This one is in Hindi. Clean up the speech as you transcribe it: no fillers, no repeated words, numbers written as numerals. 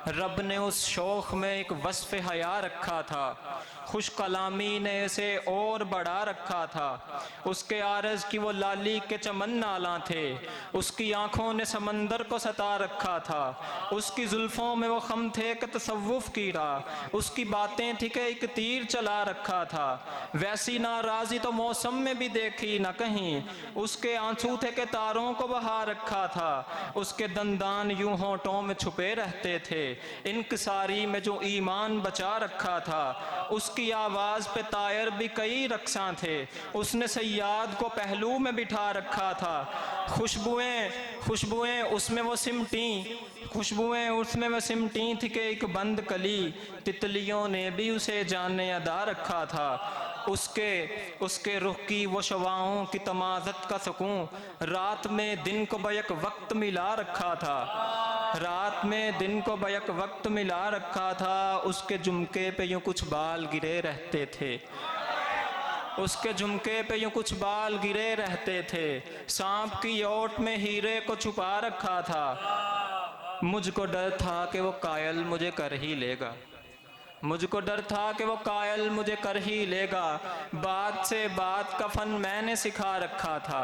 रब ने उस शौक़ में एक वस्फ़ हया रखा था, खुश कलामी ने इसे और बढ़ा रखा था। उसके आरज़ की वो लाली के चमन नाला थे, उसकी आँखों ने समंदर को सता रखा था। उसकी जुल्फ़ों में वो खम थे कि तसव्वुफ़ की राह, उसकी बातें थी कि एक तीर चला रखा था। वैसी नाराज़ी तो मौसम में भी देखी न कहीं, उसके आंसू थे कि तारों को बहा रखा था। उसके दंदान यूं होंठों में छुपे रहते थे, इनकिसारी में जो ईमान बचा रखा था। उसकी आवाज़ पे तायर भी कई रक्सां थे, उसने सयाद को पहलू में बिठा रखा था। खुशबुएं उसमें वो सिमटी, खुशबुएं उसमें वो सिमटी थी कि एक बंद कली, तितलियों ने भी उसे जाने अदा रखा था। उसके रुख की वो शवाओं की तमाज़त का सुकून, रात में दिन को बैक वक्त मिला रखा था, रात में दिन को बैक वक्त मिला रखा था। उसके झुमके पे यूं कुछ बाल गिरे रहते थे, उसके झुमके पे यूं कुछ बाल गिरे रहते थे। सांप की ओट में हीरे को छुपा रखा था। मुझको डर था कि वो कायल मुझे कर ही लेगा, मुझको डर था कि वो कायल मुझे कर ही लेगा। बात से बात का फन मैंने सिखा रखा था,